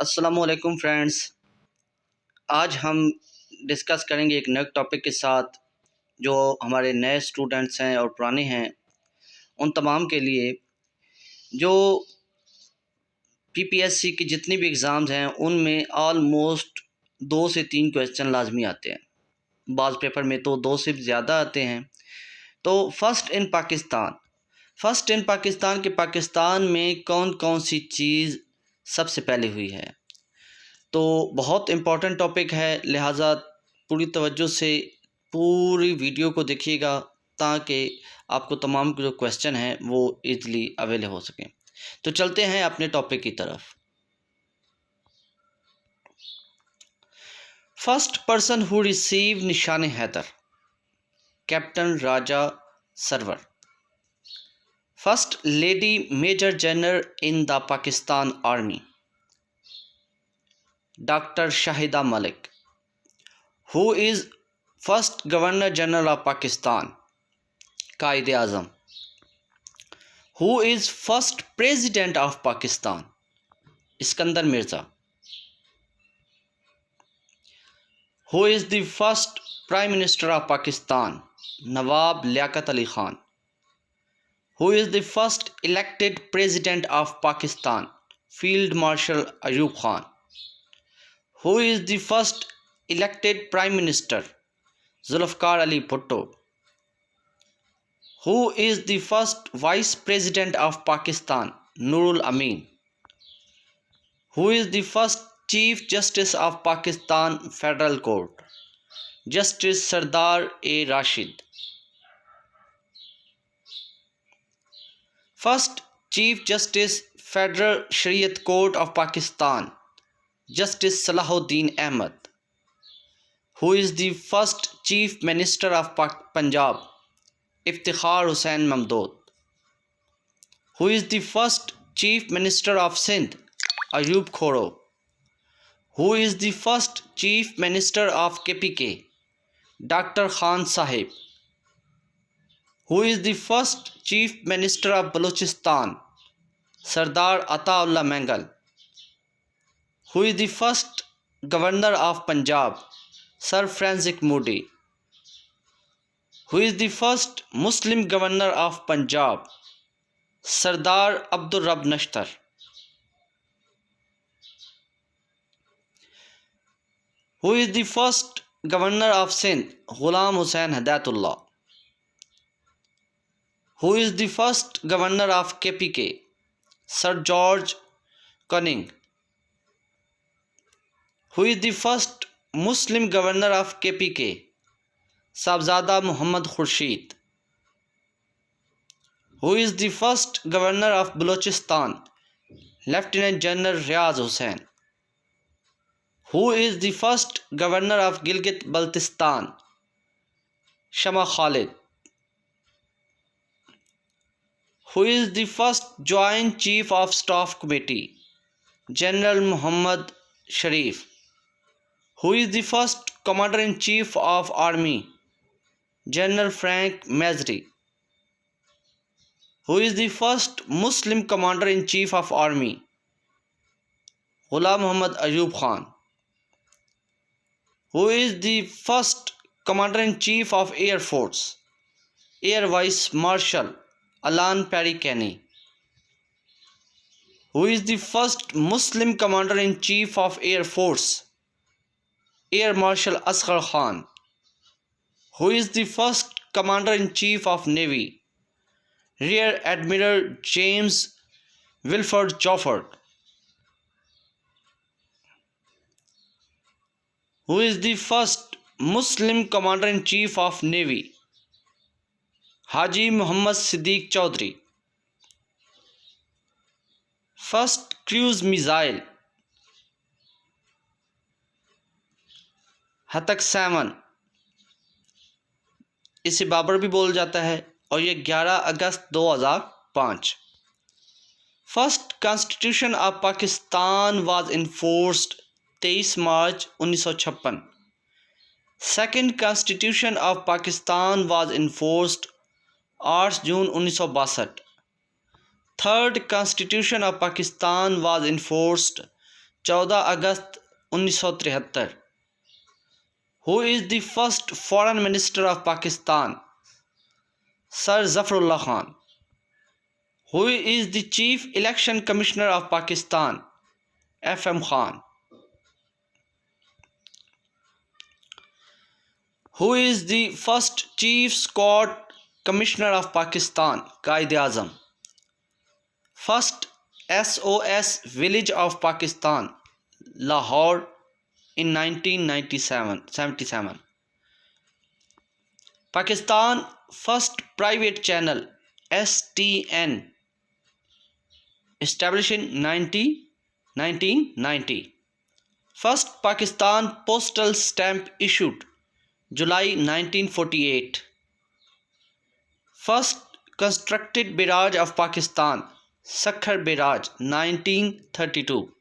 अस्सलामुअलैकुम फ्रेंड्स। आज हम डिस्कस करेंगे एक नए टॉपिक के साथ जो हमारे नए स्टूडेंट्स हैं और पुराने हैं उन तमाम के लिए। जो पीपीएससी की जितनी भी एग्ज़ाम्स हैं उनमें ऑलमोस्ट 2 से 3 क्वेश्चन लाजमी आते हैं। बाज़ पेपर में तो 2 से ज़्यादा आते हैं। तो फ़र्स्ट इन पाकिस्तान के पाकिस्तान में कौन कौन सी चीज़ सबसे पहले हुई है। तो बहुत इम्पॉर्टेंट टॉपिक है, लिहाजा पूरी तवज्जो से पूरी वीडियो को देखिएगा ताकि आपको तमाम जो क्वेश्चन हैं वो इजीली अवेलेबल हो सकें। तो चलते हैं अपने टॉपिक की तरफ। First person who receive Nishan Haider, captain Raja Sarwar. First lady major general in the Pakistan army, doctor Shahida Malik. Who is first governor general of Pakistan, Quaid Azam. Who is first president of Pakistan, Iskander Mirza. Who is the first prime minister of Pakistan, Nawab Liaquat Ali Khan. Who is the first elected president of Pakistan, field marshal Ayub Khan. Who is the first elected prime minister, Zulfikar Ali Bhutto. Who is the first Vice President of Pakistan, Nurul Amin? Who is the first Chief Justice of Pakistan Federal Court, Justice Sardar A. Rashid? First Chief Justice Federal Shariat Court of Pakistan, Justice Salahuddin Ahmed. Who is the first Chief Minister of Punjab, Iftikhar Hussain Mahmood? Who is the first Chief Minister of Sindh, Ayub Khoro? Who is the first Chief Minister of KPK, Dr. Khan Sahib? Who is the first Chief Minister of Balochistan, Sardar Ataullah Mangal? Who is the first Governor of Punjab, Sir Francis Moody? Who is the first Muslim Governor of Punjab, Sardar Abdul Rab Nashtar? Who is the first Governor of Sindh, Ghulam Hussain Hidayatullah? Who is the first Governor of KPK, Sir George Cunning? Who is the first Muslim Governor of KPK, Sabzada Muhammad Khurshid? Who is the first Governor of Balochistan, Lieutenant General Riaz Hussain? Who is the first Governor of Gilgit-Baltistan, Shama Khalid? Who is the first Joint Chief of Staff Committee, General Muhammad Sharif? Who is the first Commander-in-Chief of Army, General Frank Mazri? Who is the first Muslim Commander-in-Chief of Army, Ghulam Muhammad Ayub Khan? Who is the first Commander-in-Chief of Air Force, Air Vice Marshal Alan Perry Kenny? Who is the first Muslim Commander-in-Chief of Air Force, Air Marshal Asghar Khan? Who is the first Commander-in-Chief of Navy, Rear Admiral James Wilford Jofford? Who is the first Muslim Commander-in-Chief of Navy, Haji Muhammad Siddiq Chaudhry? First cruise missile, हतक 7, इसे बाबर भी बोल जाता है, और ये 11 अगस्त 2005। First constitution of Pakistan was enforced 23 March 1956। Second constitution of Pakistan was enforced 8 June 1962। Third constitution of Pakistan was enforced 14 August 1973. Who is the first foreign minister of Pakistan? Sir Zafarullah Khan. Who is the chief election commissioner of Pakistan? FM Khan. Who is the first chief Court commissioner of Pakistan? Qaid-e-Azam. First SOS village of Pakistan, Lahore, in 1977. Pakistan first private channel, STN, established in 1990. First Pakistan postal stamp issued, July 1948. First constructed barrage of Pakistan, Sakhar Barrage, 1932.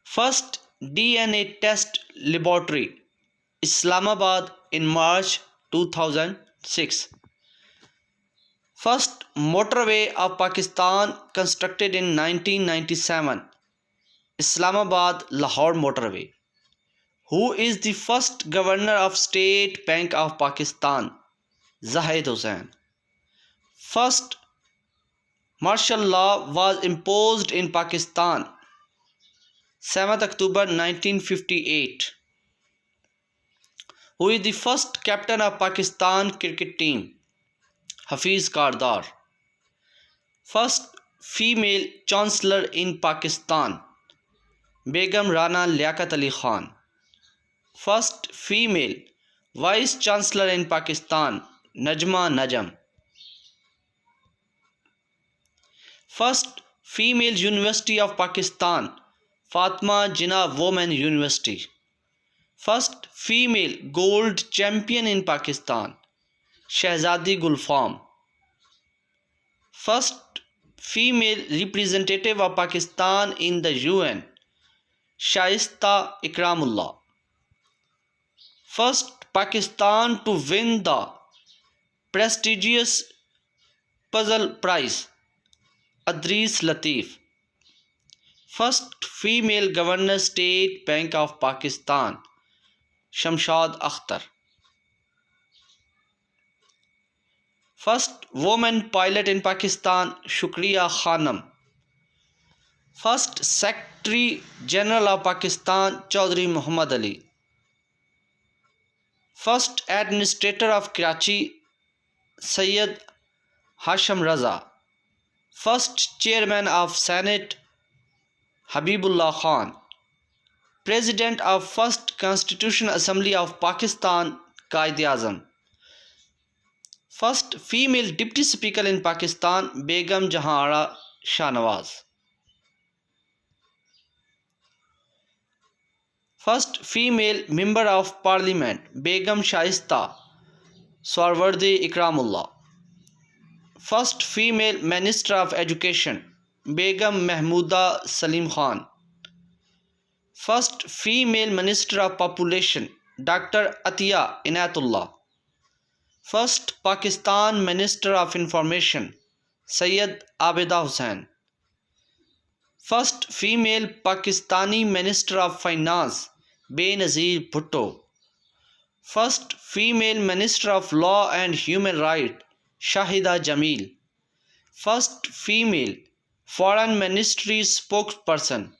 First DNA test laboratory, Islamabad, in March 2006. First motorway of Pakistan constructed in 1997, Islamabad Lahore motorway. Who is the first governor of State Bank of Pakistan? Zahid Hussain. First martial law was imposed in Pakistan, 7th October 1958. Who is the first captain of Pakistan cricket team? Hafiz Kardar. First female chancellor in Pakistan, Begum Rana Liaquat Ali Khan. First female vice chancellor in Pakistan, Najma Najam. First female University of Pakistan, Fatma Jinnah Women University. First female gold champion in Pakistan, Shehzadi Gulfam. First female representative of Pakistan in the UN, Shaista Ikramullah. First Pakistan to win the prestigious puzzle prize, Adris Latif. First female governor State Bank of Pakistan, Shamshad Akhtar. First woman pilot in Pakistan, Shukriya Khanam. First Secretary General of Pakistan, Chaudhry Muhammad Ali. First Administrator of Karachi, Sayyid Hashim Raza. First Chairman of Senate, Habibullah Khan. President of First Constitutional Assembly of Pakistan, Qaid-e-Azam. First female Deputy Speaker in Pakistan, Begum Jahanara Shahnawaz. First female Member of Parliament, Begum Shaista Swarwardi Ikramullah. First female Minister of Education, Begum Mahmooda Salim Khan. First female Minister of Population, Dr. Atiya Inayatullah. First Pakistan Minister of Information, Sayyid Abida Hussain. First female Pakistani Minister of Finance, Benazir Bhutto. First female Minister of Law and Human Rights, Shahida Jamil. First female Foreign Ministry spokesperson,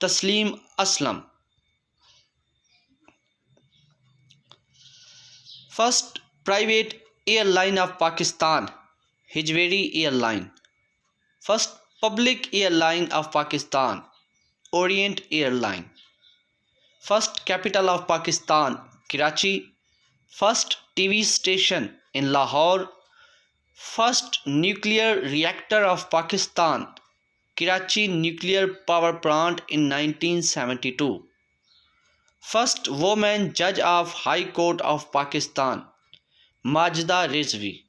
Taslim Aslam. First private airline of Pakistan, Hijweri Airline. First public airline of Pakistan, Orient Airline. First capital of Pakistan, Karachi. First TV station in Lahore. First nuclear reactor of Pakistan, Karachi Nuclear Power Plant in 1972. First woman judge of High Court of Pakistan, Majda Rizvi.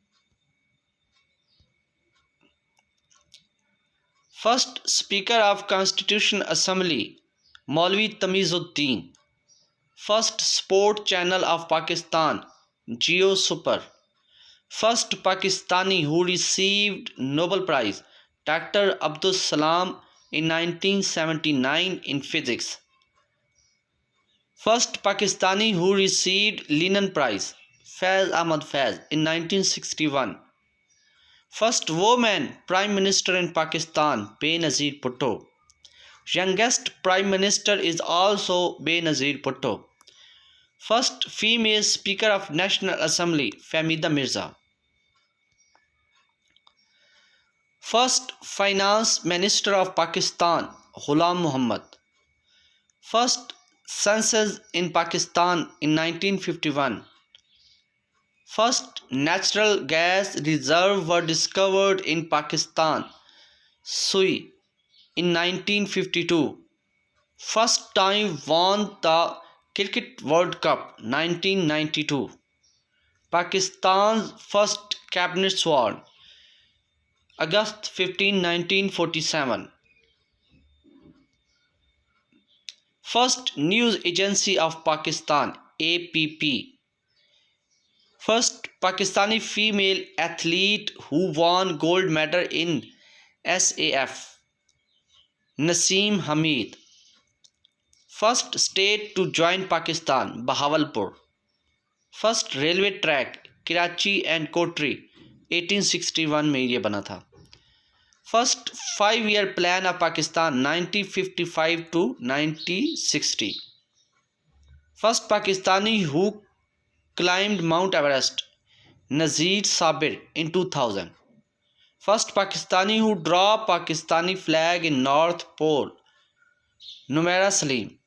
First Speaker of Constitutional Assembly, Maulvi Tamizuddin. First Sport Channel of Pakistan, Jio Super. First Pakistani who received Nobel Prize, Dr. Abdul Salam in 1979 in physics. First Pakistani who received Lenin Prize, Faiz Ahmad Faiz, in 1961. First woman Prime Minister in Pakistan, Benazir Bhutto. Youngest Prime Minister is also Benazir Bhutto. First female Speaker of National Assembly, Fahmida Mirza. First Finance Minister of Pakistan, Ghulam Muhammad. First census in Pakistan in 1951. First natural gas reserve were discovered in Pakistan, Sui, in 1952. First time won the Cricket World Cup, 1992. Pakistan's first cabinet sworn, August 15, 1947. First News Agency of Pakistan, APP. First Pakistani female athlete who won gold medal in SAF, Naseem Hamid. First state to join Pakistan, Bahawalpur. First railway track, Karachi and Kotri, 1861 में ये बना था. First 5-year plan of Pakistan, 1955 to 1960. First Pakistani who climbed Mount Everest, Nazir Sabir, in 2000. First Pakistani who dropped Pakistani flag in North Pole, Numaira Salim.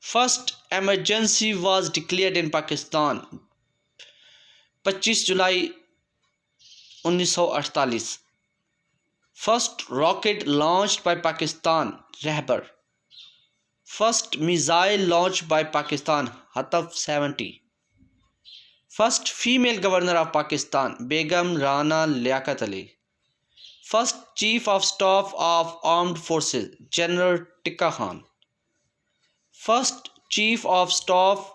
First emergency was declared in Pakistan, 25 July 1948. First rocket launched by Pakistan, Rahbar. First missile launched by Pakistan, Hataf 70. First female governor of Pakistan, Begum Rana Liaquat Ali. First chief of staff of armed forces, General Tikka Khan. First chief of staff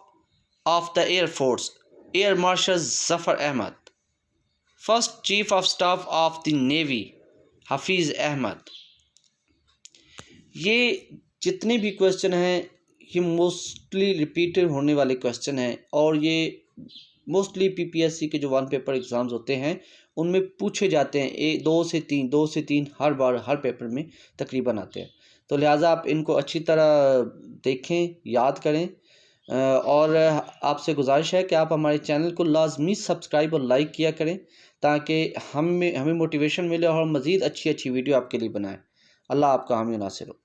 of the Air Force, Air Marshal Zafar Ahmad. First chief of staff of the Navy, Hafiz Ahmad. ये जितने भी question हैं ये mostly repeated होने वाले question हैं और ये मोस्टली पीपीएससी के जो 1 पेपर एग्ज़ाम्स होते हैं उनमें पूछे जाते हैं. 2 से 3 हर बार हर पेपर में तकरीबन आते हैं. तो लिहाजा आप इनको अच्छी तरह देखें, याद करें. और आपसे गुजारिश है कि आप हमारे चैनल को लाजमी सब्सक्राइब और लाइक किया करें ताकि हमें मोटिवेशन मिले और मज़ीद अच्छी वीडियो आपके लिए बनाएं. अल्लाह आपका हामी नासिर हो.